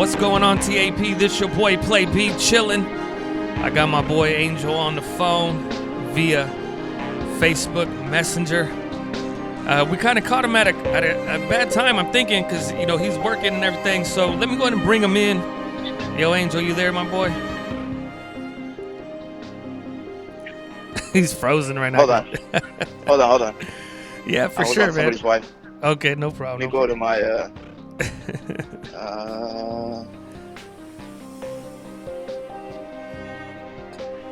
What's going on, TAP? This your boy Play B chillin'. I got my boy Angel on the phone via Facebook Messenger. We kind of caught him at a bad time, I'm thinking, because he's working and everything. So let me go ahead and bring him in. Yo, Angel, you there, my boy? He's frozen right now. Hold on. Yeah, for sure, man. Somebody's wife. Okay, no problem. Let me go to my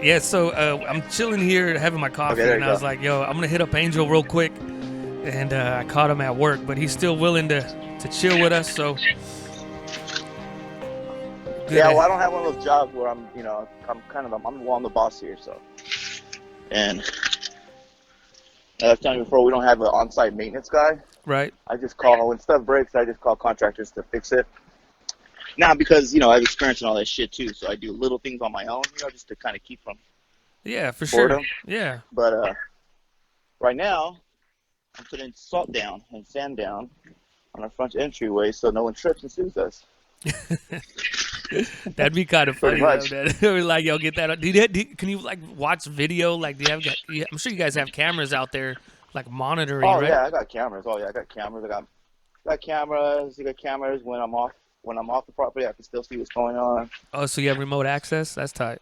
Yeah, so I'm chilling here having my coffee, and I was like, yo, I'm going to hit up Angel real quick. And I caught him at work, but he's still willing to chill with us, so. Yeah, well, I don't have one of those jobs where I'm the boss here, so. And I was telling you before, we don't have an on-site maintenance guy. Right. I just call, when stuff breaks, I just call contractors to fix it. Now, because, I have experience in all that shit, too, so I do little things on my own, just to kind of keep from boredom. Yeah. But right now, I'm putting salt down and sand down on our front entryway so no one trips and sues us. That'd be kind of funny, though, like, yo, get that. Can you watch video? Like, do you have? I'm sure you guys have cameras out there, like monitoring. Oh, right? Yeah, I got cameras. I got cameras. I got cameras. I got cameras when I'm off the property. I can still see what's going on. Oh, so you have remote access? That's tight.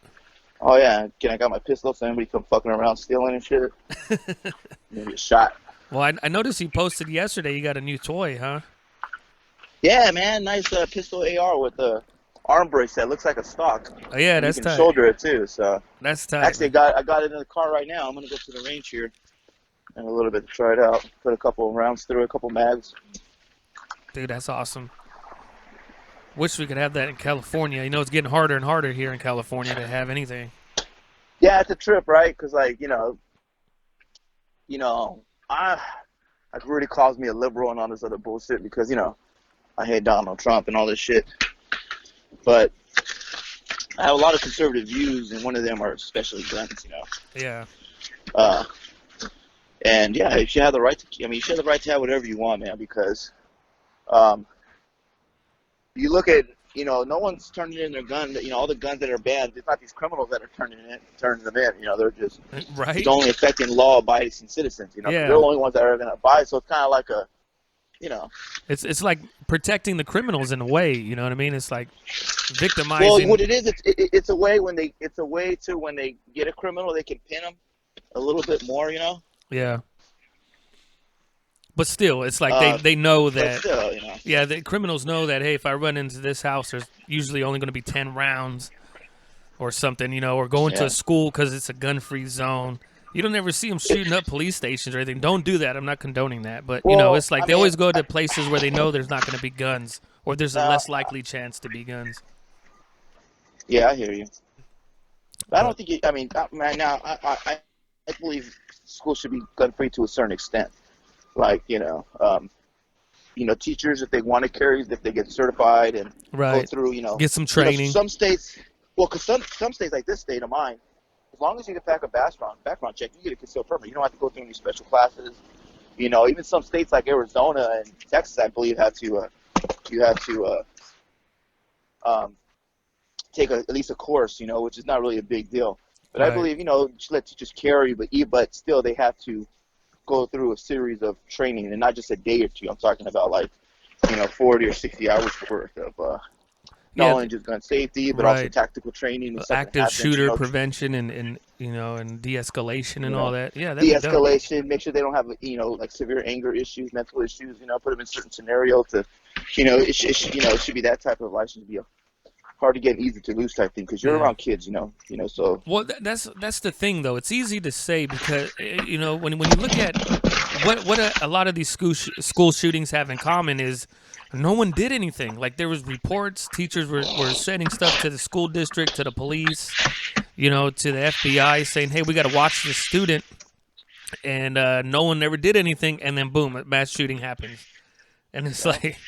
Oh yeah, I got my pistol so anybody come fucking around stealing and shit. Maybe a shot. Well, I noticed you posted yesterday. You got a new toy, huh? Yeah, man, nice pistol AR with the arm brace that looks like a stock. Oh yeah, that's tight. You tight. can shoulder it too, so. That's tight. Actually, I got it in the car right now. I'm gonna go to the range here in a little bit to try it out. Put a couple of rounds through, a couple mags. Dude, that's awesome. Wish we could have that in California. It's getting harder and harder here in California to have anything. Yeah, it's a trip, right? Because Rudy calls me a liberal and all this other bullshit because I hate Donald Trump and all this shit. But I have a lot of conservative views, and one of them are especially guns, Yeah. And yeah, you should have the right to. You should have the right to have whatever you want, man. Because, you look at, no one's turning in their gun. All the guns that are banned, it's not these criminals that are turning them in. They're just right. It's only affecting law-abiding citizens. Yeah. They're the only ones that are going to buy. So it's kind of like a. It's like protecting the criminals in a way, you know what I mean? It's like victimizing. Well, what it is, it's a way when they get a criminal, they can pin them a little bit more, Yeah. But still, it's like they know that. Still, Yeah, the criminals know that. Hey, if I run into this house, there's usually only going to be 10 rounds, or something, or going to a school because it's a gun-free zone. You don't ever see them shooting up police stations or anything. Don't do that. I'm not condoning that. But, it's like they always go to places where they know there's not going to be guns or there's a less likely chance to be guns. Yeah, I hear you. But I don't think I believe schools should be gun-free to a certain extent. Like, teachers, if they want to carry, if they get certified and go through, get some training. Some states, because some states like this state of mine, as long as you get back a background check, you get a concealed permit. You don't have to go through any special classes. Even some states like Arizona and Texas, I believe, you have to take at least a course, which is not really a big deal. But I believe, you should let teachers carry, but still they have to go through a series of training, and not just a day or two. I'm talking about 40 or 60 hours worth of not only just gun safety, but also tactical training, active shooter prevention, and de-escalation and all that. Yeah, de-escalation. Make sure they don't have severe anger issues, mental issues. Put them in certain scenarios. It should be that type of license. Be a hard to get, easy to lose type thing, because you're around kids. So. Well, that's the thing though. It's easy to say because when you look at what a lot of these school shootings have in common is. No one did anything. Like, there was reports. Teachers were sending stuff to the school district, to the police, to the FBI, saying, hey, we got to watch this student. And no one ever did anything. And then, boom, a mass shooting happens. And it's like,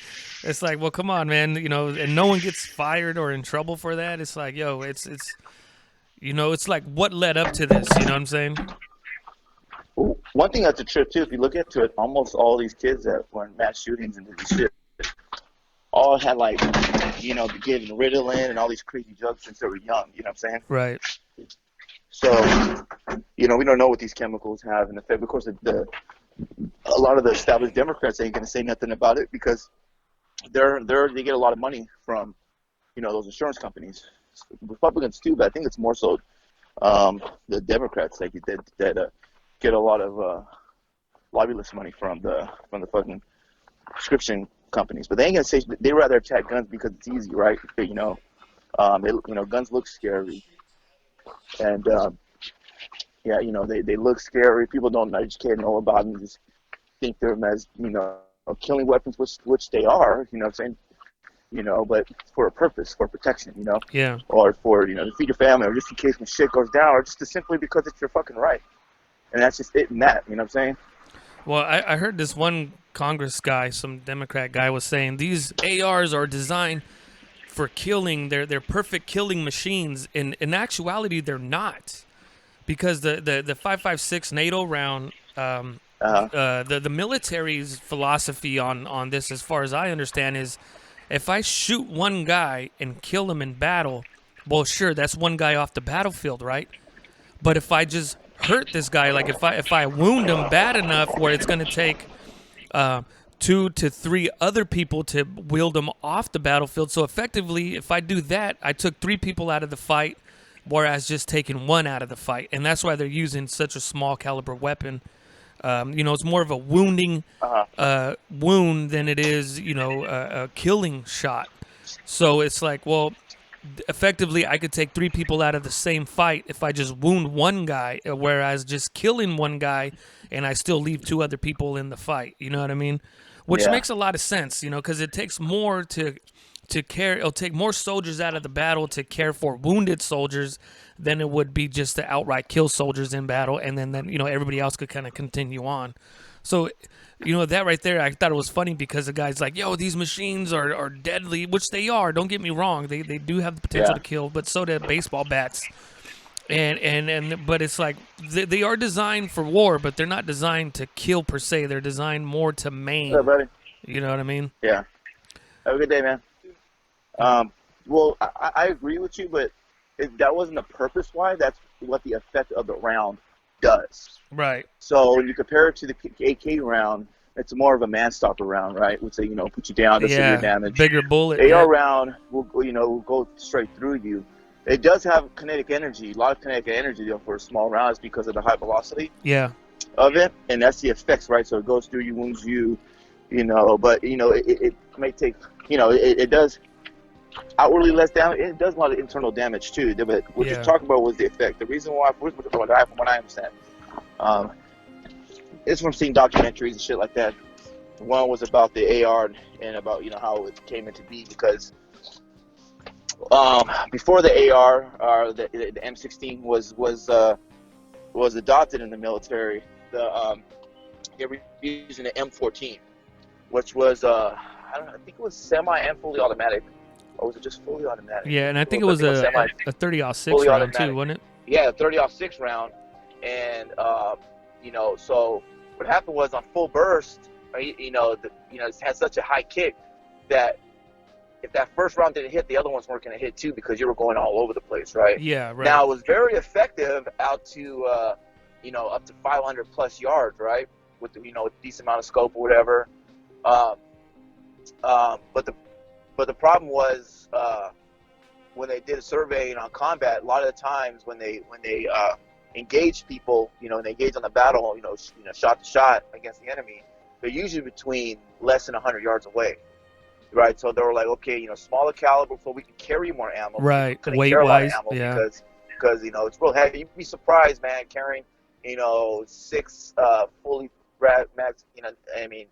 well, come on, man. And no one gets fired or in trouble for that. It's like, yo, it's like what led up to this. You know what I'm saying? One thing that's a trip, too, if you look into it, almost all these kids that were in mass shootings and did this shit, all had like, getting Ritalin and all these crazy drugs since they were young. You know what I'm saying? Right. So, we don't know what these chemicals have an effect. Of course, a lot of the established Democrats ain't gonna say nothing about it because they get a lot of money from, those insurance companies. Republicans too, but I think it's more so the Democrats that get a lot of lobbyist money from the fucking prescription companies. But they ain't gonna say they rather attack guns because it's easy, right? Guns look scary, and they look scary. People don't educate know about them. Just think they're as killing weapons, which they are. You know what I'm saying? But for a purpose, for protection. Yeah. Or for to feed your family, or just in case when shit goes down, or just to simply because it's your fucking right. And that's just it and that. You know what I'm saying? Well, I heard this one Congress guy, some Democrat guy, was saying these ARs are designed for killing. They're perfect killing machines. In actuality, they're not, because the 5.56 NATO round, the military's philosophy on this, as far as I understand, is if I shoot one guy and kill him in battle, well, sure, that's one guy off the battlefield, right? But if I just hurt this guy, like if I wound him bad enough where it's going to take 2 to 3 other people to wield him off the battlefield. So effectively, if I do that, I took 3 people out of the fight, whereas just taking 1 out of the fight. And that's why they're using such a small caliber weapon. It's more of a wounding wound than it is, a killing shot. So it's like, well, effectively, I could take 3 people out of the same fight if I just wound one guy, whereas just killing one guy and I still leave 2 other people in the fight. You know what I mean? Which makes a lot of sense, because it takes more to care. It'll take more soldiers out of the battle to care for wounded soldiers than it would be just to outright kill soldiers in battle, and then everybody else could kind of continue on. So, that right there, I thought it was funny because the guy's like, yo, these machines are deadly, which they are. Don't get me wrong. They do have the potential to kill, but so do baseball bats. But it's like they are designed for war, but they're not designed to kill per se. They're designed more to maim. What's up, buddy? You know what I mean? Yeah. Have a good day, man. Well, I agree with you, but if that wasn't the purpose why, that's what the effect of the round does. Right. So when you compare it to the AK round, it's more of a man-stopper round, right? Would say, put you down, does severe damage. Bigger bullet. AR round will go straight through you. It does have kinetic energy, a lot of kinetic energy though for a small round. It's because of the high velocity of it, and that's the effects, right? So it goes through you, wounds you, but it may take, it does outwardly less damage. It does a lot of internal damage too. But what you're talking about was the effect. The reason why, from what I understand, it's from seeing documentaries and shit like that. One was about the AR and about how it came into being, because before the AR, the M16 was adopted in the military. They were using the M14, which was I think it was semi and fully automatic. Or was it just fully automatic? Yeah, and I think it was a 30-06 round too, wasn't it? Yeah, a 30-06 round. And, so what happened was on full burst, it had such a high kick that if that first round didn't hit, the other ones weren't going to hit too, because you were going all over the place, right? Yeah, right. Now, it was very effective out to, up to 500 plus yards, right? With, a decent amount of scope or whatever. But the problem was when they did a survey on combat, a lot of the times when they engage people, and they engage on the battle, shot to shot against the enemy, they're usually between less than 100 yards away, right? So they were like, okay, smaller caliber, so we can carry more ammo. Right, weight-wise, yeah. Because it's real heavy. You'd be surprised, man, carrying 6 fully max. I mean,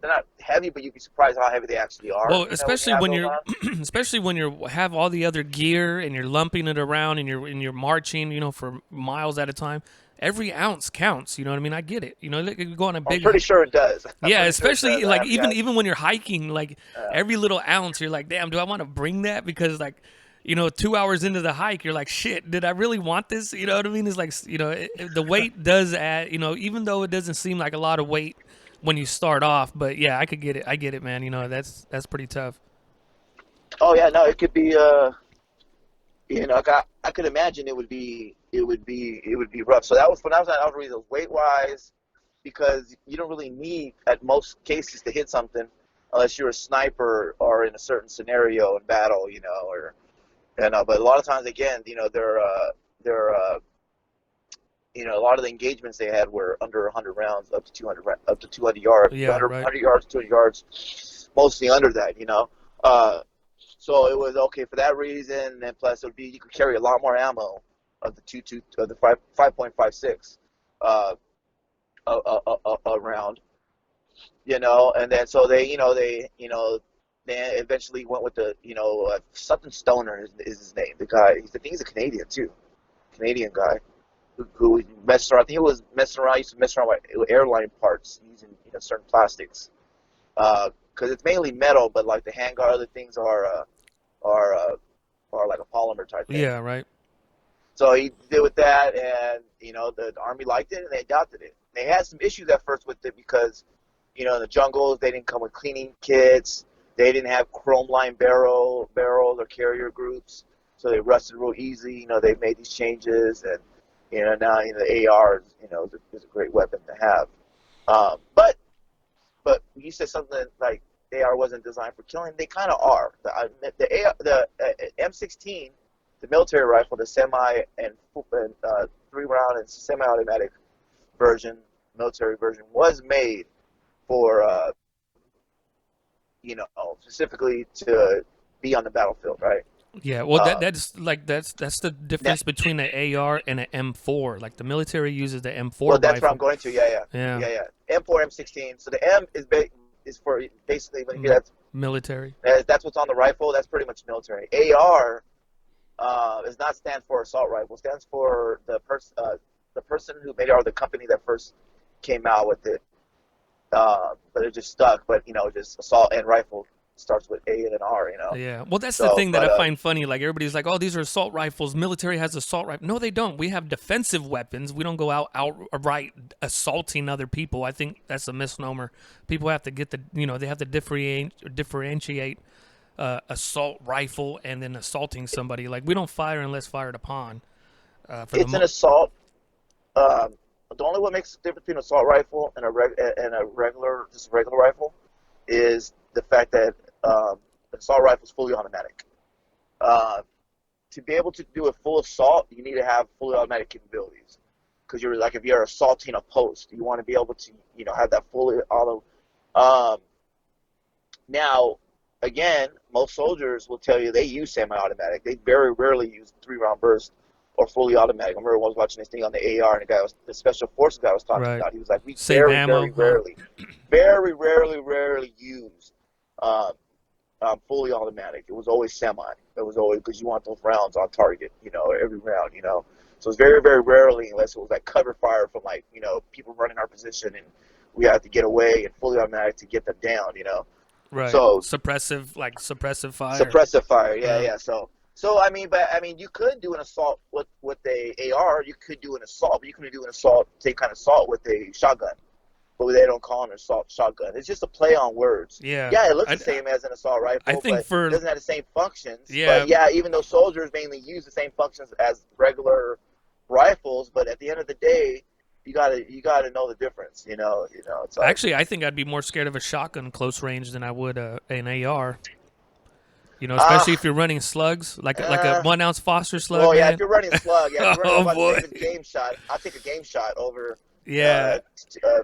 they're not heavy, but you'd be surprised how heavy they actually are. Well, especially when you're, especially when you have all the other gear and you're lumping it around and you're marching, for miles at a time. Every ounce counts. You know what I mean? I get it. Like you go on a big. I'm pretty sure it does. Yeah, especially like even when you're hiking, like every little ounce, you're like, damn, do I want to bring that? Because 2 hours into the hike, you're like, shit, did I really want this? You know what I mean? It's like, the weight does add. Even though it doesn't seem like a lot of weight when you start off, but yeah, I could get it. I get it, man. That's pretty tough. Oh yeah, no, it could be. I could imagine it would be rough. So that was when I was at Alvarez, weight wise, because you don't really need at most cases to hit something unless you're a sniper or in a certain scenario in battle, or but a lot of times again, they're a lot of the engagements they had were under 100 rounds, up to 200 yards, Yeah, 100, right. yards, 200 yards, mostly under that. Uh, so it was okay for that reason, and plus it would be you could carry a lot more ammo of the of the 5.56 uh, round, and then so they eventually went with the something Stoner is his name. The guy, I think he's a Canadian too, Canadian guy who messed around. I think it was messing around. Used to mess around with airline parts using certain plastics because it's mainly metal, but like the handguard, other things are like a polymer type thing. Yeah, right. So he did with that, and the army liked it and they adopted it. They had some issues at first with it because in the jungles they didn't come with cleaning kits. They didn't have chrome line barrels or carrier groups, so they rusted real easy. They made these changes, and now the AR is a great weapon to have. But you said something like AR wasn't designed for killing. They kind of are. The M16, the military rifle, the semi and 3 round and semi-automatic version, military version, was made for specifically to be on the battlefield, right? Yeah, well, Uh, that's the now, difference between an AR and an M4. Like the military uses the M4 well, that's what I'm rifle. going to. Yeah, yeah, Yeah, yeah, yeah. M4, M16. So the M is for basically when you mi- get military. that's what's on the rifle. That's pretty much military. AR does not stand for assault rifle. It stands for the person who made it, or the company that first came out with it. But it just stuck. But just assault and rifle starts with A and an R. Yeah, well, that's the So, thing that I find funny. Like everybody's like, "Oh, these are assault rifles. Military has assault rifle." No, they don't. We have defensive weapons. We don't go outright assaulting other people. I think that's a misnomer. People have to get they have to differentiate assault rifle and then assaulting somebody. Like we don't fire unless fired upon. For the it's an mo- assault. Um, the only what makes the difference between an assault rifle and a regular rifle is the fact that an assault rifle is fully automatic. Uh, to be able to do a full assault, you need to have fully automatic capabilities. Because you're like if you're assaulting a post, you want to be able to have that fully auto. Um, Now, again, most soldiers will tell you they use semi-automatic. They very rarely use 3 round burst or fully automatic. I remember I was watching this thing on the AR, and the special forces guy was talking right, about. He was like, we save very, ammo, very huh? rarely, very rarely use um, fully automatic. It was always semi. It was always because you want those rounds on target, every round. So it's very, very rarely, unless it was like cover fire from people running our position, and we have to get away and fully automatic to get them down. Right, So suppressive fire. suppressive fire, yeah, Yeah, yeah. So I mean, you could do an assault with a AR. You could do an assault, but you can do an assault, same kind of assault with a shotgun, but they don't call it an assault shotgun. It's just a play on words. yeah. Yeah, it looks the I same as an assault I rifle, think but it for doesn't have the same functions. yeah, But yeah, even though soldiers mainly use the same functions as regular rifles, but at the end of the day, you gotta know the difference. It's like actually, I think I'd be more scared of a shotgun close range than I would an AR. Especially if ah. you're running slugs, like a Uh, 1 ounce Foster slug, Well, yeah, if man. you're running slug, yeah, if you're running Oh about the boy, same as a game shot, I'll take a game shot over yeah.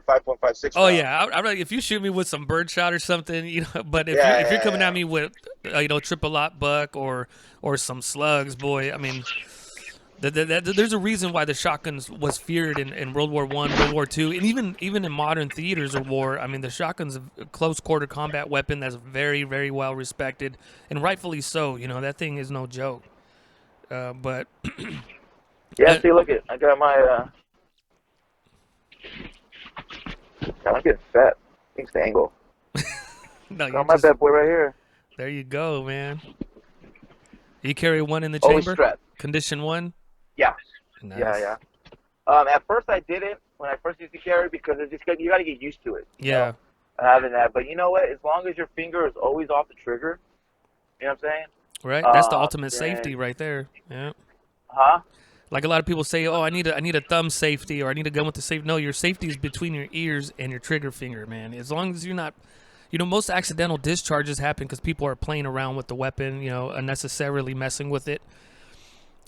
5.56 Oh round. yeah, if you shoot me with some birdshot or something, But Yeah, if you're yeah, coming at yeah. me with triple lot buck or some slugs, boy, I mean, there's a reason why the shotguns was feared in World War I, World War II, and even in modern theaters of war. I mean, the shotgun's a close quarter combat weapon that's very very well respected, and rightfully so. That thing is no joke. But Yeah, uh, see, look it. I got I'm getting fat. Thanks the angle. no, you're Got my just bad boy right here. there. You go, man. You carry one in the Always chamber, strapped. condition one. Yeah, yeah, Nice. yeah. At first I didn't when I first used to carry because you got to get used to it. Yeah. Having that. But you know what? As long as your finger is always off the trigger, You know what I'm saying? Right. That's the ultimate safety Then, right there. Yeah. huh? Like a lot of people say, oh, I need a thumb safety or I need a gun with the safety. No, your safety is between your ears and your trigger finger, man. As long as you're not, most accidental discharges happen because people are playing around with the weapon, unnecessarily messing with it.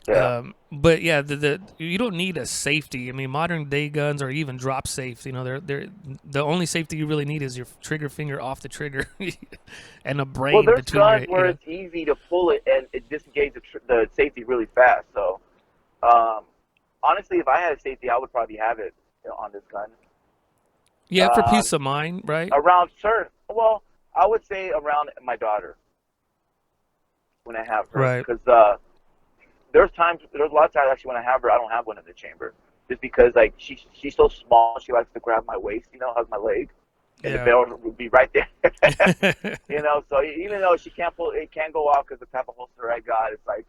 Yeah. But yeah, the you don't need a safety. I mean, modern day guns are even drop safe. They're the only safety you really need is your trigger finger off the trigger and a Well, brain there's between guns your. where it's easy to pull it and it disengages the safety really fast. So, um, honestly, if I had a safety, I would probably have it, on this gun. Yeah, for Um, peace of mind, right? around certain, well, I would say around my daughter when I have her, Right. because there's a lot of times actually when I have her, I don't have one in the chamber, just because like she's so small, she likes to grab my waist, hug my leg, and the Yeah. barrel would be right there. So even though she can't pull, it can go off because the type of holster I got, it's like,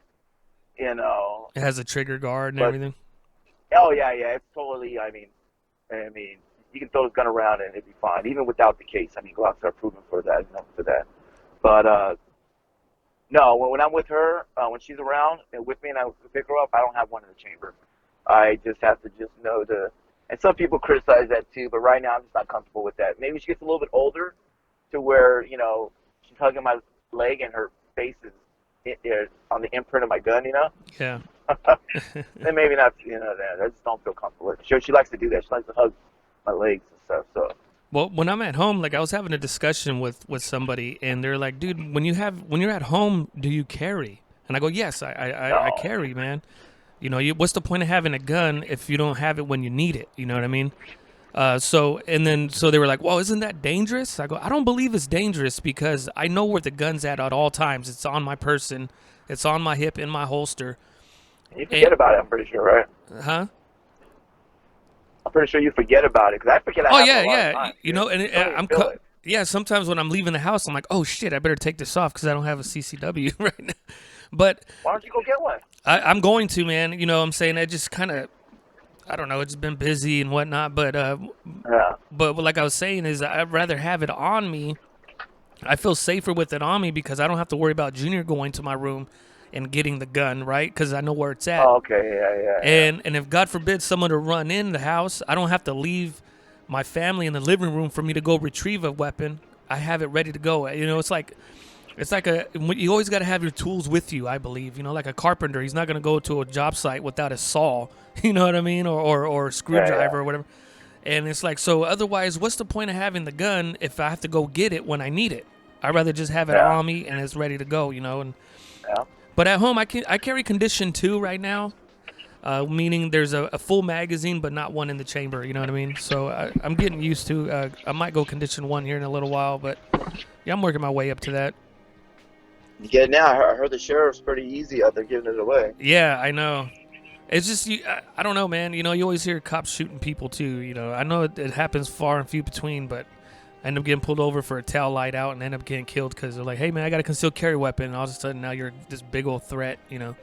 you know, It has a trigger guard and but everything. oh yeah, yeah, it's totally. I mean, you can throw this gun around and it'd be fine, even without the case. I mean, Glocks are proven for that, for that. But no, when I'm with her, when she's around and with me, and I pick her up, I don't have one in the chamber. I just have to just know to. And some people criticize that too, but right now I'm just not comfortable with that. Maybe she gets a little bit older, to where she's hugging my leg and her face is on the imprint of my gun. Yeah. Then maybe not. Then I just don't feel comfortable with it. She likes to do that. She likes to hug my legs and stuff. So Well, when I'm at home, like I was having a discussion with somebody, and they're like, "Dude, when you're at home, do you carry?" And I go, "Yes, I no, carry, man. What's the point of having a gun if you don't have it when you need it? You know what I mean?" So they were like, "Well, isn't that dangerous?" I go, "I don't believe it's dangerous because I know where the gun's at all times. It's on my person, it's on my hip, in my holster." you And, forget about it. I'm pretty sure, right? huh? I'm pretty sure you forget about it because I forget I Oh have it yeah, a lot of yeah. times. Dude. And You don't even feel it. yeah. Sometimes when I'm leaving the house, I'm like, oh shit, I better take this off because I don't have a CCW right now. But Why don't you go get one? I'm going to, man. I'm saying I just kind of, I don't know. It's been busy and whatnot, Yeah, but like I was saying is I'd rather have it on me. I feel safer with it on me because I don't have to worry about Junior going to my room and getting the gun, right? Because I know where it's at. oh, okay, yeah, yeah, yeah. And if God forbid someone to run in the house, I don't have to leave my family in the living room for me to go retrieve a weapon. I have it ready to go. You always got to have your tools with you. I believe, like a carpenter, he's not going to go to a job site without a saw. You know what I mean, or a Yeah, screwdriver or whatever. And it's like, so otherwise, what's the point of having the gun if I have to go get it when I need it? I'd rather just have it yeah, on me and it's ready to go. And yeah. but at home, I carry condition 2 right now. Meaning there's a full magazine, but not one in the chamber. You know what I mean? So I'm getting used to. I might go condition 1 here in a little while, but yeah, I'm working my way up to that. You get it now. I heard the sheriff's pretty easy out there giving it away. Yeah, I know. It's just I don't know, man. You always hear cops shooting people too. I know it happens far and few between, but I end up getting pulled over for a tail light out and end up getting killed because they're like, "Hey, man, I got a concealed carry weapon." And all of a sudden, now you're this big old threat. Yeah,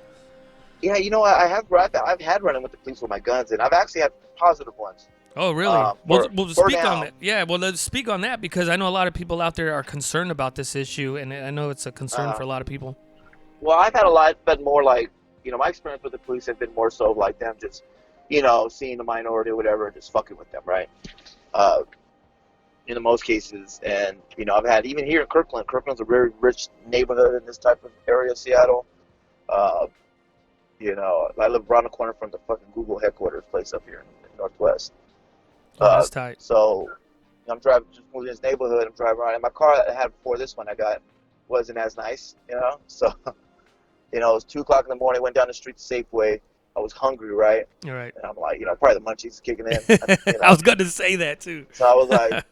I've had running with the police with my guns, and I've actually had positive ones. Oh, really? Well, For speak on now. that. Yeah, well, let's speak on that because I know a lot of people out there are concerned about this issue, and I know it's a concern Uh, for a lot of people. well, I've had a lot, but more like, my experience with the police have been more so like them just, seeing the minority or whatever, and just fucking with them, right? Uh, in the most cases, and I've had even here in Kirkland. Kirkland's a very rich neighborhood in this type of area of Seattle. Uh, I live around the corner from the fucking Google headquarters place up here in Northwest. Oh, that's tight. So I'm driving, just moving in this neighborhood. I'm driving around, and my car that I had before this one I got wasn't as nice, So, it was 2 o'clock in the morning. Went down the street to Safeway. I was hungry, right? You're right. And I'm like, probably the munchies kicking in. I was going to say that too. So I was like,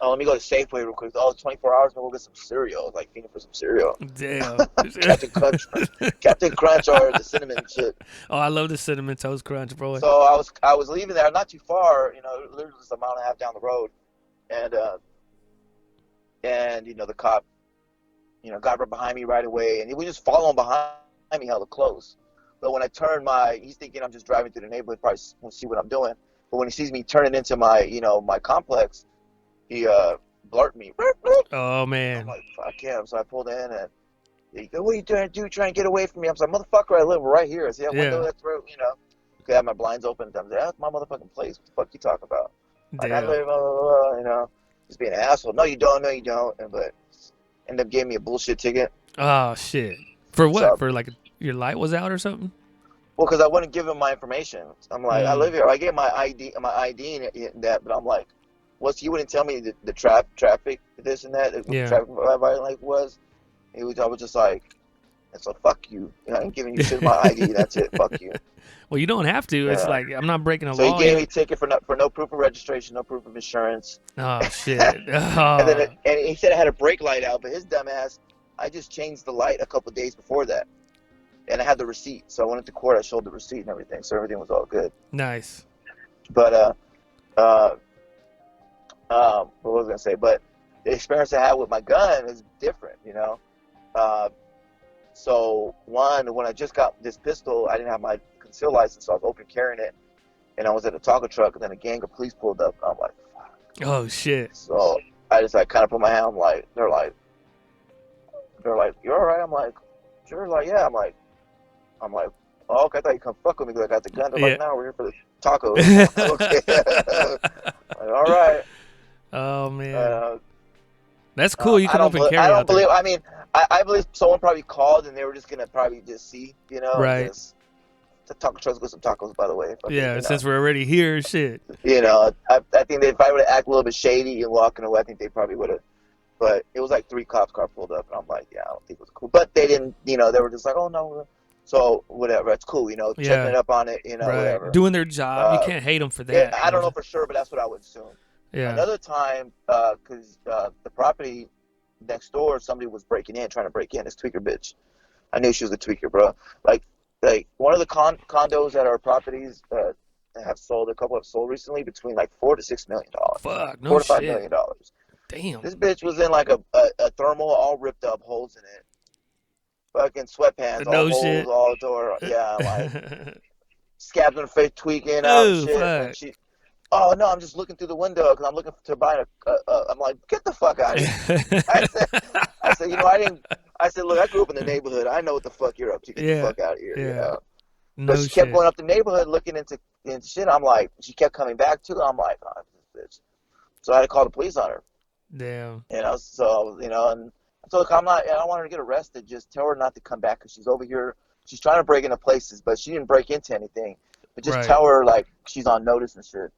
oh, let me go to Safeway real quick. Oh, it's 24 hours. We'll get some cereal. I was like, feeding for some cereal. Damn. Captain Crunch or the cinnamon shit. Oh, I love the cinnamon toast crunch, bro. So I was leaving there, not too far, literally just a mile and a half down the road, and the cop, got right behind me right away, and he was just following behind me hella close. But when I turned he's thinking I'm just driving through the neighborhood, probably won't see what I'm doing. But when he sees me turning into my, my complex, he blurted me. Oh I'm man. like, fuck him. So I pulled in, and He go, what are you trying to do? Trying to get away from me? I was like, motherfucker, I live right here. I see that window, Yeah. that's where, you know. I have my blinds open. I'm like, that's my motherfucking place. What the fuck you talking about? Like, I Damn. live, blah, blah, blah, you know. Just being an asshole. No, you don't. No, you don't. But ended up giving me a bullshit ticket. Oh shit. For what? So, For like your light was out or something? well, because I wouldn't give him my information. I'm like, I live Mm. here. I gave my ID and that, but I'm like, he wouldn't tell me the traffic, this and that, what the Yeah. traffic violation was. I was just like, and so fuck you. You know, I ain't giving you shit my ID. That's it. Fuck you. Well, you don't have to. It's Yeah. like I'm not breaking a So he law. gave me a ticket for no proof of registration, no proof of insurance. Oh shit. And then Oh. and he said I had a brake light out, but his dumb ass, I just changed the light a couple of days before that, and I had the receipt. So I went into court. I showed the receipt and everything, so everything was all good. Nice. But what was I gonna say? But the experience I had with my gun is different, you know. So when I just got this pistol, I didn't have my concealed license, so I was open carrying it, and I was at a taco truck, and then a gang of police pulled up, and I'm like, Oh shit. so I just like kind of put my hand, I'm like, they're like, you're all right? I'm like, sure. Like, yeah. I'm like, oh, okay. I thought you come fuck with me because I got the gun. They're Yeah. like, no, we're here for the tacos. I'm like, okay. Like, all right. Oh man. Uh, That's cool. You I can don't. open I carry don't out there. believe. I mean, I believe someone probably called and they were just gonna probably just see, you know, Right. just the taco trucks with some tacos, by the way. Fucking, Yeah. you know. Since we're already here, shit. You know, I think if I would have acted a little bit shady and walking away, I think they probably would have. But it was like 3 cops car pulled up, and I'm like, yeah, I don't think it was cool. But they didn't, you know, they were just like, oh no, so whatever, it's cool, you know, Yeah. checking it up on it, you know, Right. whatever. Doing their job. You Uh, can't hate them for Yeah, that. I don't know for sure, but that's what I would assume. Yeah. Another time, because the property next door, somebody was trying to break in. This tweaker bitch. I knew she was a tweaker, bro. Like one of the condos at our properties have sold. A couple have sold recently between like $4 to $6 million. Fuck. No $4 to $5 million. shit. Damn. This bitch was in like a thermal, all ripped up, holes in it. Fucking sweatpants, all No holes, shit. all door. Yeah, like scabs on her face, tweaking out Oh and shit. fuck. And she, oh no, I'm just looking through the window because I'm looking to buy I'm like, get the fuck out of here. I said, you know, I said, look, I grew up in the neighborhood. I know what the fuck you're up to. Get Yeah. the fuck out of here. You Yeah. know. No But she kept shit. going up the neighborhood looking into shit. I'm like, she kept coming back to it. I'm like, oh, this bitch. So I had to call the police on her. Damn. You know, so, you know, and I told her, I don't want her to get arrested. Just tell her not to come back because she's over here. She's trying to break into places, but she didn't break into anything. But just Right. tell her, like, she's on notice and shit.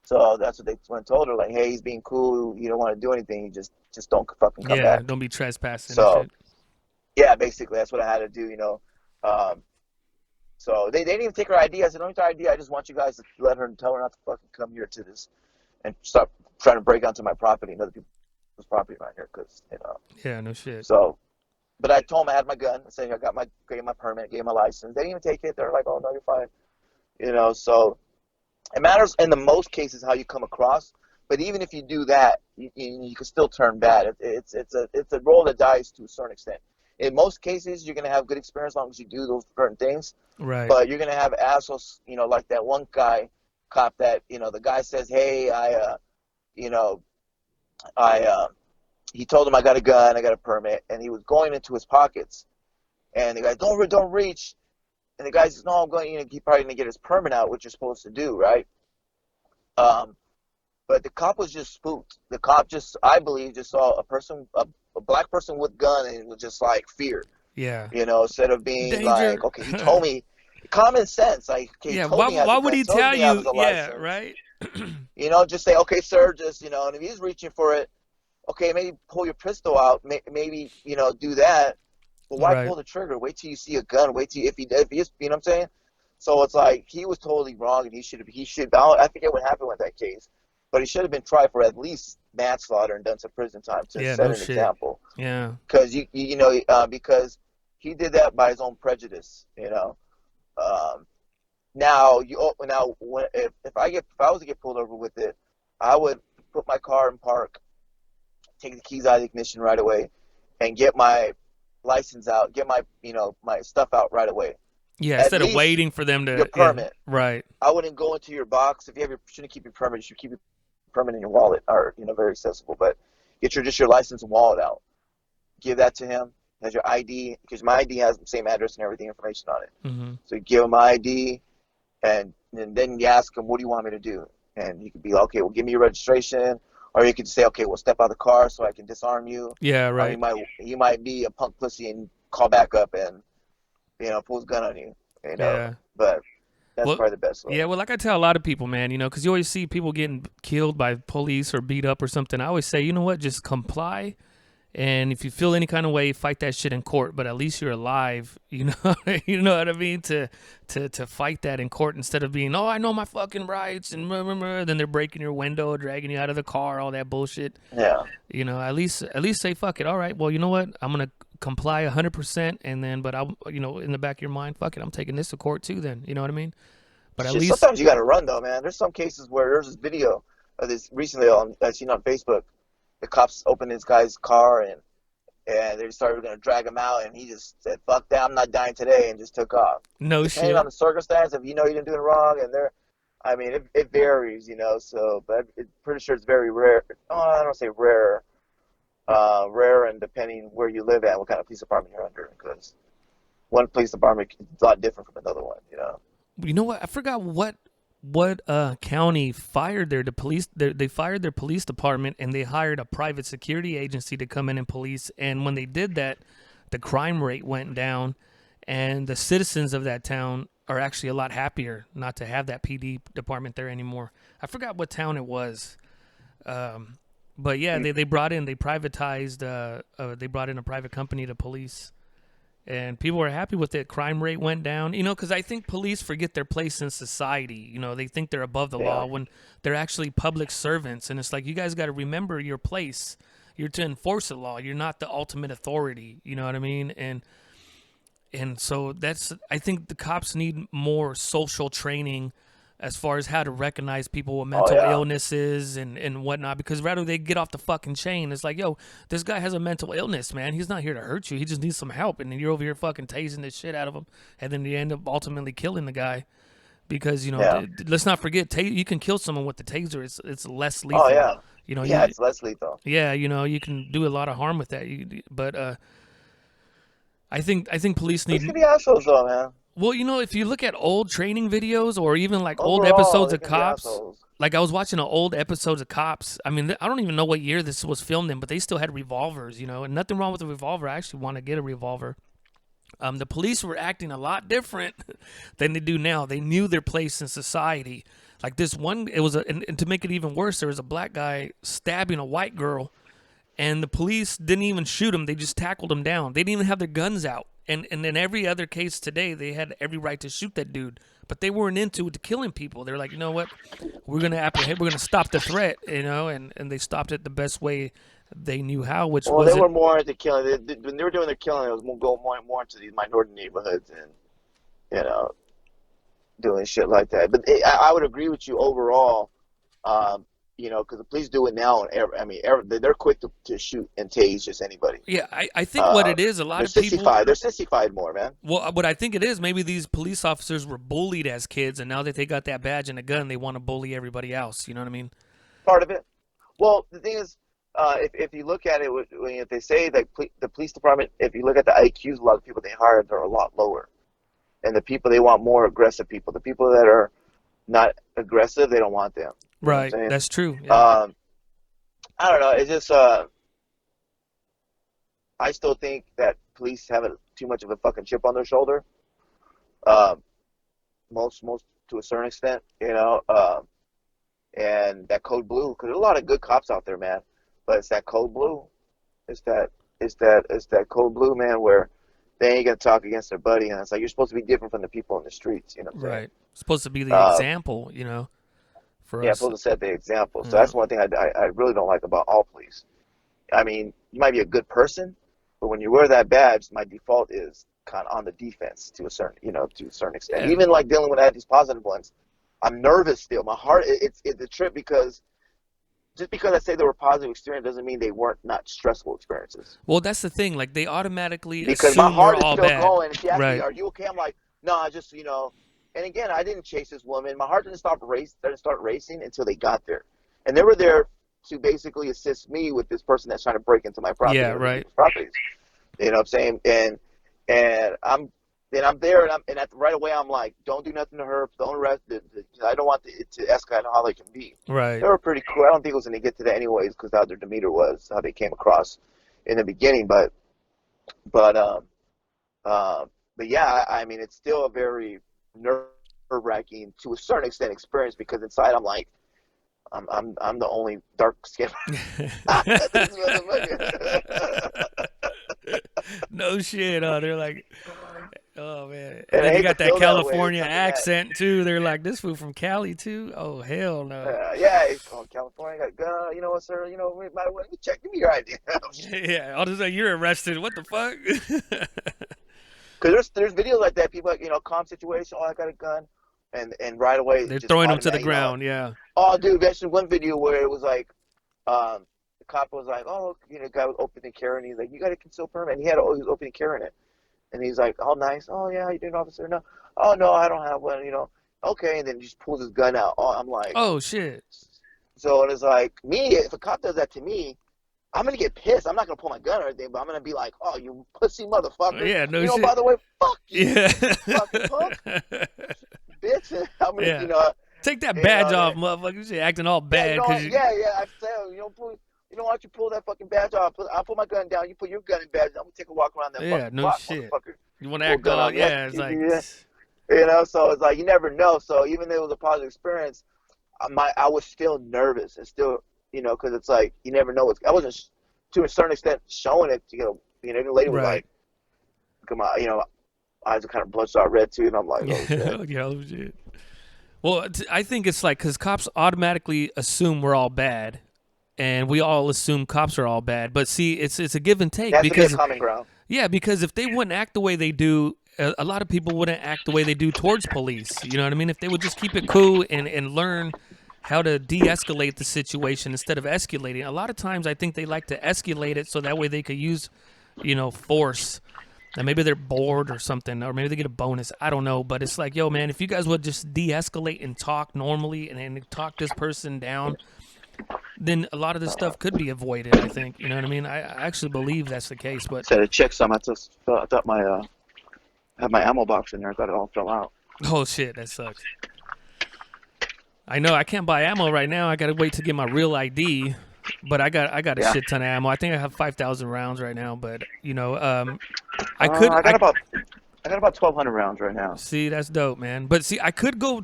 So that's what they went and told her, like, hey, he's being cool. You don't want to do anything. You just don't fucking come Yeah. back. Don't be trespassing So, and shit. yeah, basically, that's what I had to do, you know. So they didn't even take her ID. I said, don't take her ID. I just want you guys to let her and tell her not to fucking come here to this and stop trying to break onto my property and other people's property around here because, you know. Yeah. No shit. So, but I told them I had my gun. I said, I gave my permit, gave my license. They didn't even take it. They're like, oh, no, you're fine. You know, so it matters in the most cases how you come across. But even if you do that, you can still turn bad. It's a roll of the dice to a certain extent. In most cases, you're going to have good experience as long as you do those certain things. Right. But you're going to have assholes, you know, like that one cop that, you know, the guy says, hey, he told him I got a gun, I got a permit, and he was going into his pockets. And the guy, don't reach. And the guy says, no, I'm going, you know, he probably didn't get his permit out, which you're supposed to do, right? But the cop was just spooked. The cop I believe, just saw a black person with gun and was just like feared. Yeah. You know, instead of being Danger. like, okay, he told me, common sense. Like, okay, Yeah. he told me I Why had would the he gun, told tell me I you? was a Yeah. license. Right. You know, just say, okay, sir, just, you know, and if he's reaching for it, okay, maybe pull your pistol out, maybe, you know, do that. But why Right. pull the trigger? Wait till you see a gun. Wait till if he is, you know what I'm saying? So it's like he was totally wrong, and he should. I forget what happened with that case, but he should have been tried for at least manslaughter and done some prison time to Yeah, set no an shit. example. Yeah. Because you know because he did that by his own prejudice. You know. Now if I was to get pulled over with it, I would put my car in park, take the keys out of the ignition right away, and get my license out, get my my stuff out right away. Yeah. At Instead of least waiting for them to your permit. Yeah, right. I wouldn't go into your box if you shouldn't keep your permit. You should keep your permit in your wallet, or very accessible. But get your license and wallet out. Give that to him. has your ID, because my ID has the same address and everything, information on it. Mm-hmm. So you give him my ID, and then you ask him, what do you want me to do? And you could be like, okay, well, give me your registration. Or you could say, okay, well, step out of the car so I can disarm you. Yeah, Or right. you might be a punk pussy and call back up and, pull his gun on you. Yeah. But that's Well, probably the best way. yeah, well, like I tell a lot of people, man, because you always see people getting killed by police or beat up or something. I always say, you know what, just comply. And if you feel any kind of way, fight that shit in court. But at least you're alive, you know. You know what I mean? To fight that in court instead of being, oh, I know my fucking rights, and then they're breaking your window, dragging you out of the car, all that bullshit. Yeah. At least say fuck it. All right, well, you know what? I'm gonna comply 100%, and then, but I, in the back of your mind, fuck it, I'm taking this to court too. Then, you know what I mean? But at Shit, least, sometimes you got to run, though, man. There's some cases where there's this video of this recently I seen on Facebook. The cops opened this guy's car and they started going to drag him out, and he just said, fuck that, I'm not dying today, and just took off. no Depending shit. on the circumstance, if you didn't do it wrong, and it varies, so, but I'm pretty sure it's very rare. Oh, I don't say rare. Rare, and depending where you live at, what kind of police department you're under, because one police department is a lot different from another one, You know what? I forgot what county fired the police. They fired their police department, and they hired a private security agency to come in and police. And when they did that, the crime rate went down, and the citizens of that town are actually a lot happier not to have that PD department there anymore. I forgot what town it was. But yeah, they brought in, they privatized, they brought in a private company to police, and people were happy with it. Crime rate went down, because I think police forget their place in society. They think they're above the law when they're actually public servants. And it's like, you guys got to remember your place. You're to enforce the law. You're not the ultimate authority. You know what I mean? And so I think the cops need more social training as far as how to recognize people with mental illnesses and whatnot, because rather they get off the fucking chain. It's like, yo, this guy has a mental illness, man. He's not here to hurt you. He just needs some help. And then you're over here fucking tasing the shit out of him. And then you end up ultimately killing the guy because, let's not forget, you can kill someone with the taser. It's less lethal. Oh, yeah. Yeah, it's less lethal. Yeah, you can do a lot of harm with that. But I think police need... They can be assholes, though, man. Well, if you look at old training videos or even like old Overall, episodes they of can be Cops, assholes. like I was watching an old episodes of Cops. I mean, I don't even know what year this was filmed in, but they still had revolvers, and nothing wrong with a revolver. I actually want to get a revolver. The police were acting a lot different than they do now. They knew their place in society. Like this one, and to make it even worse, there was a black guy stabbing a white girl, and the police didn't even shoot him. They just tackled him down. They didn't even have their guns out. And in every other case today, they had every right to shoot that dude, but they weren't into it, to killing people. They're like, you know what, we're gonna stop the threat, and they stopped it the best way they knew how, which was they were more into killing. When they were doing their killing, it was more into these minority neighborhoods and doing shit like that. But I would agree with you overall. Because the police do it now. They're quick to shoot and tase just anybody. Yeah, I think what it is, a lot of people... They're sissified more, man. Well, what I think it is, maybe these police officers were bullied as kids, and now that they got that badge and a gun, they want to bully everybody else. You know what I mean? Part of it. Well, the thing is, if you look at it, if they say that the police department, if you look at the IQs, a lot of people they hired are a lot lower. And the people, they want more aggressive people. The people that are not aggressive, they don't want them. Right, that's true. Yeah. I don't know. It's just I still think that police have too much of a fucking chip on their shoulder. Most to a certain extent, and that code blue. Because there's a lot of good cops out there, man. But it's that code blue. It's that code blue, man, where they ain't gonna talk against their buddy, and it's like you're supposed to be different from the people in the streets. You know what I'm saying? Right. Supposed to be the example, for us. Supposed to set the example. So that's one thing I really don't like about all police. I mean, you might be a good person, but when you wear that badge, my default is kind of on the defense to a certain extent. Yeah. Even like dealing with these positive ones, I'm nervous still. My heart, it's a trip because just because I say they were positive experience doesn't mean they weren't not stressful experiences. Well, that's the thing. Like they automatically because assume my heart we're is all still bad. going. And she asked me, Right. "Are you okay?" I'm like, "No, I just And again, I didn't chase this woman. My heart didn't start racing until they got there, and they were there to basically assist me with this person that's trying to break into my property. Yeah, right. Properties. You know what I'm saying? And I'm there, right away I'm like, don't do nothing to her. Don't arrest. I don't want it to escalate how they can be. Right. They were pretty cool. I don't think it was going to get to that anyways because how their demeanor was, how they came across in the beginning. But but yeah, I mean, it's still a very nerve-wracking to a certain extent experience because inside I'm like, I'm the only dark skinned. No shit. Oh, they're like, oh man. And And I then you hate to got that feel that way. It's California something that, accent too. They're like, this fool from Cali too. Oh hell no. yeah, it's called California. Got a gun. You know what, sir? You know, let me check. Give me your ID. Yeah. I'll just say you're arrested. What the fuck? Because there's videos like that. People like, calm situation. Oh, I got a gun, and right away They're just throwing them to the automatic, ground. Yeah. Oh, dude, there's one video where it was like, the cop was like, oh, guy was opening carry, and he's like, you got a concealed permit, and he was opening carrying it, and he's like, oh, nice. Oh yeah, how you doing, officer? No. Oh no, I don't have one. Okay, and then he just pulls his gun out. Oh, I'm like, Oh shit. so it's like me. If a cop does that to me, I'm gonna get pissed. I'm not gonna pull my gun or anything, but I'm gonna be like, "Oh, you pussy motherfucker!" Yeah. No shit. By the way, fuck you, Yeah. fucking punk, bitch. I'm gonna, Yeah. Take that badge off, motherfucker. You're acting all bad because yeah. I say, why don't you pull that fucking badge off? I'll put my gun down. You put your gun and badge. I'm gonna take a walk around that yeah, fucking no block, shit. motherfucker. You want to act all, yeah, it's like, So it's like you never know. So even though it was a positive experience, I was still nervous and still, because it's like you never know I wasn't to a certain extent showing it. The lady was like, come on, eyes are kind of bloodshot red too, and I'm like, oh shit. Yeah, oh shit. Well, I think it's like because cops automatically assume we're all bad, and we all assume cops are all bad. But see, it's a give and take That's because a common ground. yeah, because if they wouldn't act the way they do, a lot of people wouldn't act the way they do towards police. You know what I mean? If they would just keep it cool and learn how to de-escalate the situation instead of escalating. A lot of times I think they like to escalate it so that way they could use, force. And maybe they're bored or something, or maybe they get a bonus. I don't know. But it's like, yo, man, if you guys would just de-escalate and talk normally and talk this person down, then a lot of this stuff could be avoided, I think. You know what I mean? I actually believe that's the case. But Said to check some. I thought I had my ammo box in there. I thought it all fell out. oh, shit, that sucks. I know I can't buy ammo right now. I got to wait to get my real ID. But I got a shit ton of ammo. I think I have 5,000 rounds right now. But I got about 1,200 rounds right now. See, that's dope, man. But see, I could go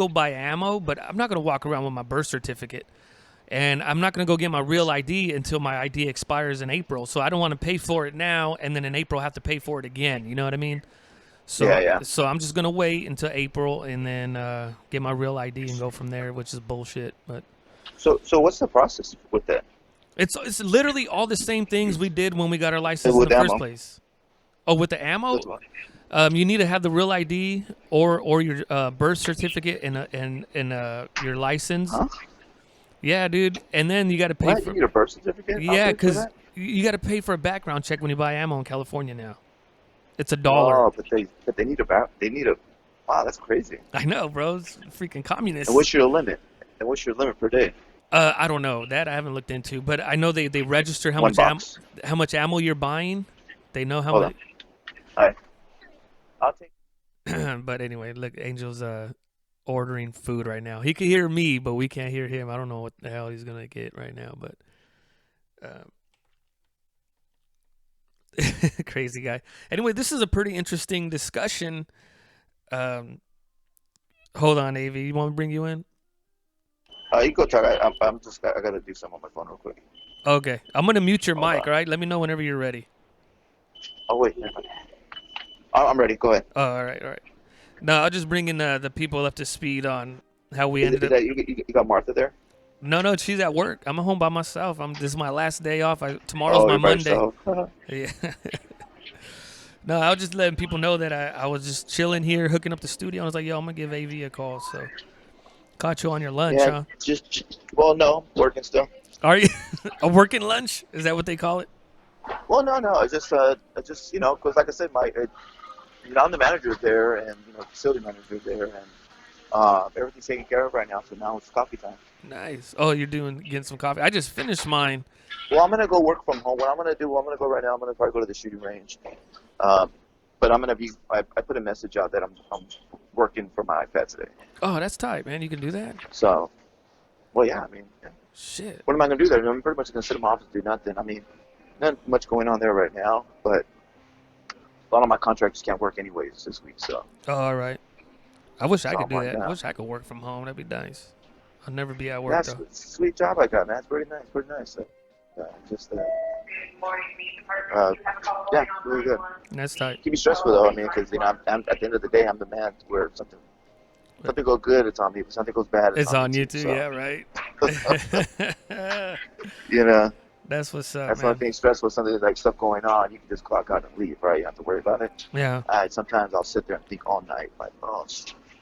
buy ammo, but I'm not gonna walk around with my birth certificate, and I'm not gonna go get my real ID until my ID expires in April. So I don't want to pay for it now, and then in April have to pay for it again. You know what I mean? So Yeah. So I'm just gonna wait until April and then get my real ID and go from there, which is bullshit, but. So what's the process with that? It's literally all the same things we did when we got our license in With the ammo. first place. Oh, with the ammo, you need to have the real ID or your birth certificate and your license. Huh? Yeah, dude. And then you got to pay What? for. You need a birth certificate? Yeah, because because you got to pay for a background check when you buy ammo in California now. It's $1. Oh, but they need a. Wow, that's crazy. I know, bro. It's freaking communist. And what's your limit? Per day? I don't know that I haven't looked into, but I know they register how One much box. how much ammo you're buying. They know how Hold much. on. All right. I'll take. But anyway, look, Angel's ordering food right now. He can hear me, but we can't hear him. I don't know what the hell he's gonna get right now, but crazy guy. Anyway, this is a pretty interesting discussion. Hold on, Av. You want me to bring you in? You go try. I gotta do something on my phone real quick. Okay, I'm gonna mute your Hold mic. on. All right, let me know whenever you're ready. Oh wait. I'm ready. Go ahead. Oh, all right. No, I'll just bring in the people up to speed on how we Is ended up. that you got Martha there? No, she's at work. I'm at home by myself. This is my last day off. Tomorrow's my you're by Monday. yourself. Yeah. No, I was just letting people know that I was just chilling here, hooking up the studio. I was like, yo, I'm going to give AV a call. So, caught you on your lunch, huh? Well, no, working still. Are you? A working lunch? Is that what they call it? Well, no. It's just because like I said, I'm the manager there, and facility manager there, and everything's taken care of right now. So now it's coffee time. Nice. Oh, you're getting some coffee. I just finished mine. Well, I'm gonna go work from home. What I'm gonna do, I'm gonna go right now. I'm gonna probably go to the shooting range. Um, but I'm gonna be. I put a message out that I'm working from my iPad today. Oh, that's tight, man. You can do that. So, well, yeah. I mean, yeah. Shit. What am I gonna do there? I'm pretty much gonna sit in my office and do nothing. I mean, not much going on there right now, but a lot of my contractors can't work anyways this week. So, Oh, all right. I wish I so could I'm do like, that. I yeah. wish I could work from home. That'd be nice. I'll never be at work That's though. a sweet job I got, man. It's pretty nice. Pretty nice. Just yeah, really good. That's tight. Keep me stressful though. I mean, because I'm at the end of the day, I'm the man where something goes good, it's on me. If something goes bad, It's on you too. So, Yeah, right. you know, That's what's up, that's man. one thing stressful. Something like stuff going on, you can just clock out and leave, right? You don't have to worry about it. Yeah. Sometimes I'll sit there and think all night, like, oh,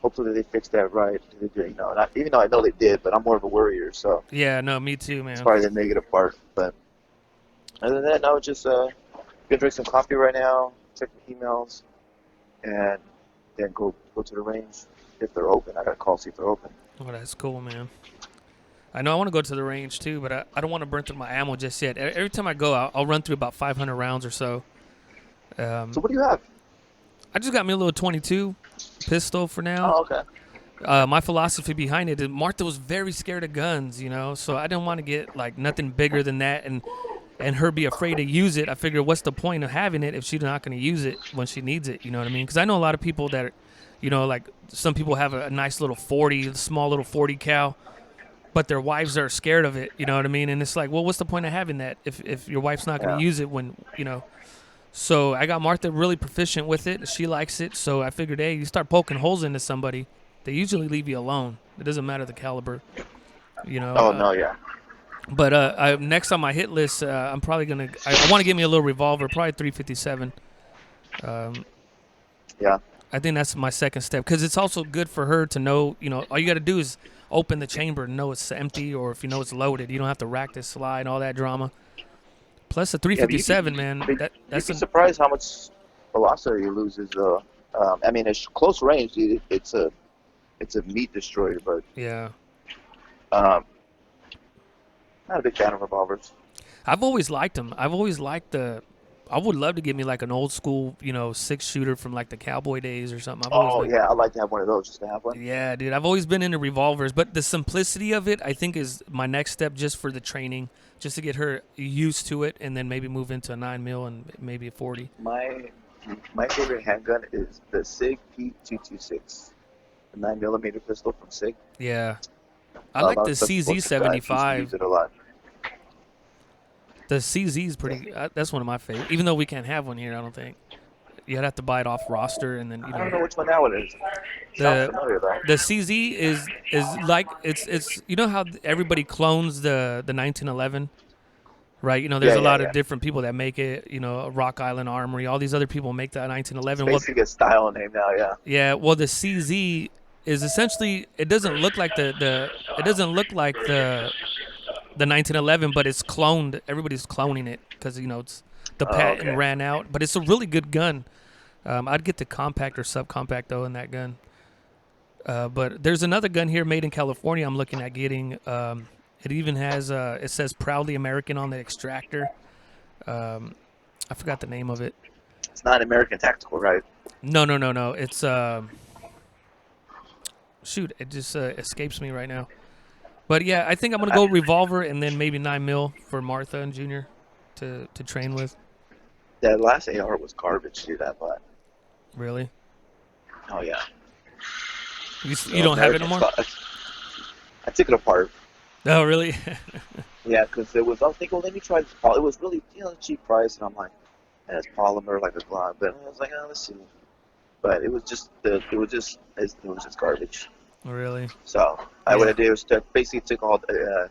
hopefully they fixed that right. You know, even though I know they did, but I'm more of a worrier, so Yeah. No, me too, man. it's probably the negative part. But other than that, no, just gonna drink some coffee right now, check the emails, and then go to the range if they're open. I gotta call see if they're open. Oh, that's cool, man. I know I want to go to the range too, but I don't want to burn through my ammo just yet. Every time I go, I'll run through about 500 rounds or so. So what do you have? I just got me a little 22 pistol for now. Oh, okay. My philosophy behind it is Martha was very scared of guns, you know, so I didn't want to get like nothing bigger than that and her be afraid to use it. I figured, what's the point of having it if she's not going to use it when she needs it? You know what I mean? Because I know a lot of people that, you know, like some people have a nice little 40, small little 40 cal, but their wives are scared of it. You know what I mean? And it's like, well, what's the point of having that if your wife's not going to Yeah. use it when, you know? So I got Martha really proficient with it. She likes it. So I figured, hey, you start poking holes into somebody, they usually leave you alone. It doesn't matter the caliber, you know. Oh no, yeah. But next on my hit list, I'm probably gonna. I want to get me a little revolver, probably 357. Yeah. I think that's my second step because it's also good for her to know. You know, all you got to do is open the chamber and know it's empty, or if you know it's loaded, you don't have to rack the slide, all that drama. Plus the 357, man. You'd That's be surprised how much velocity you loses. I mean, it's close range. It's a meat destroyer, but yeah. not a big fan of revolvers. I've always liked them. I've always liked the. I would love to get me like an old school, you know, 6-shooter from like the cowboy days or something. I've always Oh liked- yeah, I'd like to have one of those just to have one. Yeah, dude. I've always been into revolvers, but the simplicity of it, I think, is my next step just for the training, just to get her used to it, and then maybe move into a 9mm and maybe a 40. My favorite handgun is the SIG P226, the 9mm pistol from SIG. Yeah. I like the CZ75. Use it a lot. The CZ is pretty. That's one of my favorites. Even though we can't have one here, I don't think. You'd have to buy it off roster, and then you I don't know know. which one that one is. Sounds familiar though. The CZ is like it's you know how everybody clones the 1911, right? You know, there's Yeah, a lot yeah. of different people that make it. You know, Rock Island Armory, all these other people make that 1911. Well, Basically a style name now, yeah. yeah, well, the CZ is essentially it doesn't look like the 1911, but it's cloned. Everybody's cloning it because you know it's the patent okay. ran out, but it's a really good gun. I'd get the compact or subcompact though in that gun. But there's another gun here made in California. I'm looking at getting. It even has it says proudly American on the extractor. I forgot the name of it. It's not American Tactical, right? No. It's shoot, it just escapes me right now. But yeah, I think I'm gonna go revolver and then maybe 9mm for Martha and Junior to train with. That last AR was garbage, dude. That butt. Really? Oh yeah. You don't have it anymore? I took it apart. Oh, really? Yeah, because it was. I was thinking, well, let me try this. It was really, cheap price, and I'm like, yeah, it's polymer like a Glock. But I was like, oh, let's see. But it was just garbage. Really? So what I did was basically took all the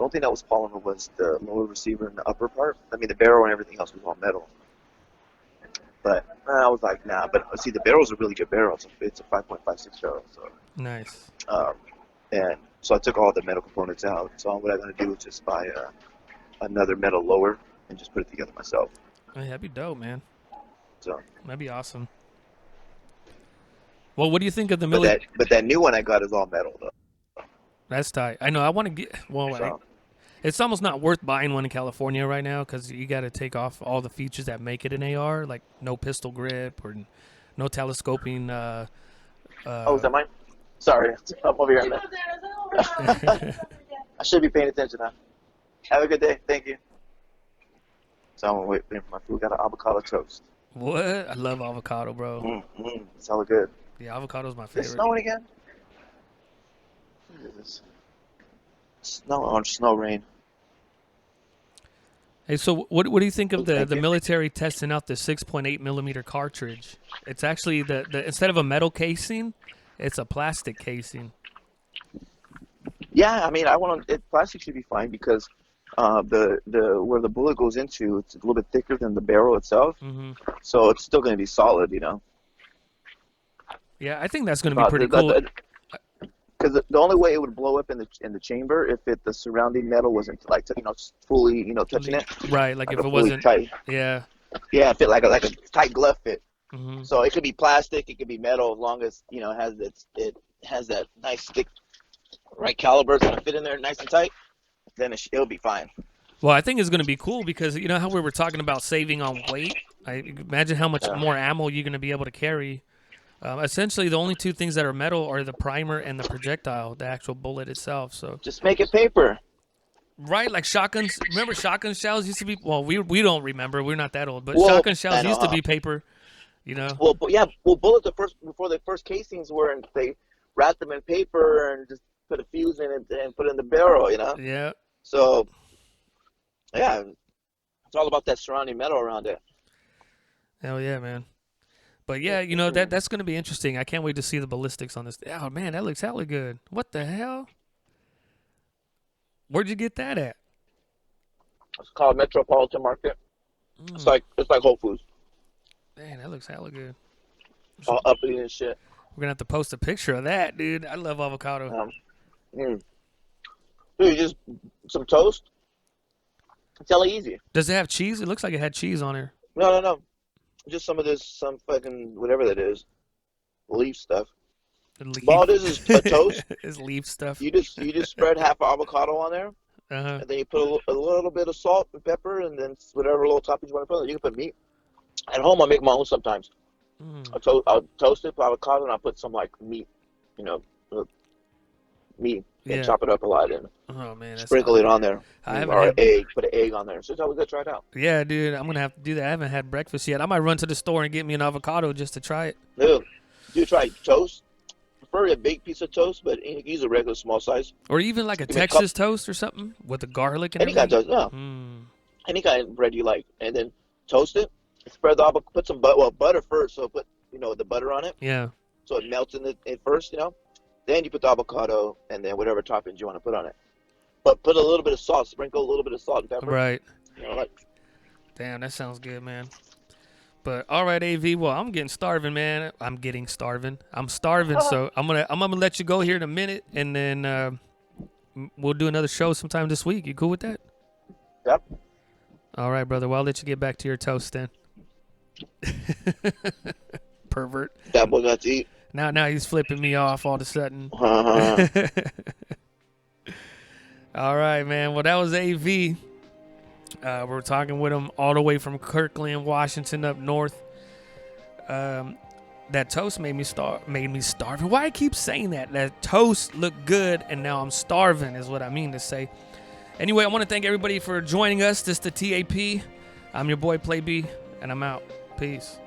only thing that was polymer was the lower receiver and the upper part. I mean, the barrel and everything else was all metal. But I was like, nah. But see, the barrel's a really good barrel. It's a 5.56 barrel. So Nice. and so I took all the metal components out. So what I'm gonna do is just buy another metal lower and just put it together myself. Hey, that'd be dope, man. So, That'd be awesome. Well, what do you think of the military? but that new one I got is all metal though. That's tight. I know. I want to get. Well, So it's almost not worth buying one in California right now because you got to take off all the features that make it an AR, like no pistol grip or no telescoping. oh, is that mine? Sorry, I'm over here. I should be paying attention now. Have a good day. Thank you. So I'm waiting for my food. Got an avocado toast. What? I love avocado, bro. It's hella good. Yeah, avocado's my Is it favorite. snowing again? What is this? Snow or snow rain? Hey, so what do you think of Thank the you. military testing out the 6.8 millimeter cartridge? It's actually the instead of a metal casing, it's a plastic casing. Yeah, I mean, I want it. Plastic should be fine because the where the bullet goes into, it's a little bit thicker than the barrel itself, Hmm. so it's still going to be solid, you know. Yeah, I think that's going to be pretty cool. Because the only way it would blow up in the chamber if the surrounding metal wasn't like fully touching it, Right, like like if a it fully wasn't. tight. Yeah. Yeah, fit like a tight glove fit. Hmm. So it could be plastic, it could be metal, as long as it has that nice thick right caliber. It's gonna fit in there nice and tight. Then it'll be fine. Well, I think it's going to be cool because you know how we were talking about saving on weight. Imagine how much Yeah. more ammo you're going to be able to carry. Essentially, the only two things that are metal are the primer and the projectile, the actual bullet itself. So, Just make it paper. right, like shotguns. Remember, shotgun shells used to be. Well, we don't remember. We're not that old, but Well, shotgun I shells know, used to huh? be paper. You know. Well, bullets before the first casings were, and they wrapped them in paper and just put a fuse in it and put it in the barrel, you know. Yeah. So yeah, it's all about that surrounding metal around it. Hell yeah, man. But yeah, you know that's going to be interesting. I can't wait to see the ballistics on this. Oh man, that looks hella good. What the hell? Where'd you get that at? It's called Metropolitan Market. It's Mm, like Whole Foods, man, that looks hella good. all uppity and shit. We're gonna have to post a picture of that, dude. I love avocado. Um, mm. Dude, just some toast. It's hella easy. Does it have cheese? It looks like it had cheese on there. No. Just some fucking whatever that is, leaf stuff. Leaf. All it is a toast. It's leaf stuff. You just spread half avocado on there, Uh-huh. and then you put a little bit of salt and pepper, and then whatever little toppings you want to put on it. You can put meat. At home, I make my own sometimes. Mm. I'll toast it, put avocado, and I'll put some like meat, you know, meat, and Yeah. chop it up a lot, and Oh man, that's sprinkle it on there. I haven't Or had. put an egg on there. So it's always good. Try it out. Yeah, dude, I'm gonna have to do that. I haven't had breakfast yet. I might run to the store and get me an avocado just to try it. Dude, you try toast. Prefer a big piece of toast, but you can use a regular small size. Or even like a Give me a Texas toast or something with the garlic and Any kind everything. of toast, yeah. Mm. Any kind of bread you like, and then toast it. Spread the avocado. Put some butter first. So put the butter on it, Yeah. so it melts in it first. Then you put the avocado, and then whatever toppings you want to put on it. But put a little bit of salt. Sprinkle a little bit of salt and pepper. Right. Like Damn, that sounds good, man. But all right, AV. Well, I'm getting starving, man. I'm starving. So I'm gonna let you go here in a minute, and then we'll do another show sometime this week. You cool with that? Yep. All right, brother. Well, I'll let you get back to your toast then. Pervert. That boy got to eat. Now he's flipping me off all of a sudden. Uh-huh. All right, man. Well, that was AV. We're talking with him all the way from Kirkland, Washington, up north. That toast made me starving. Why I keep saying that? That toast looked good, and now I'm starving is what I mean to say. Anyway, I want to thank everybody for joining us. This is the TAP. I'm your boy Play B, and I'm out. Peace.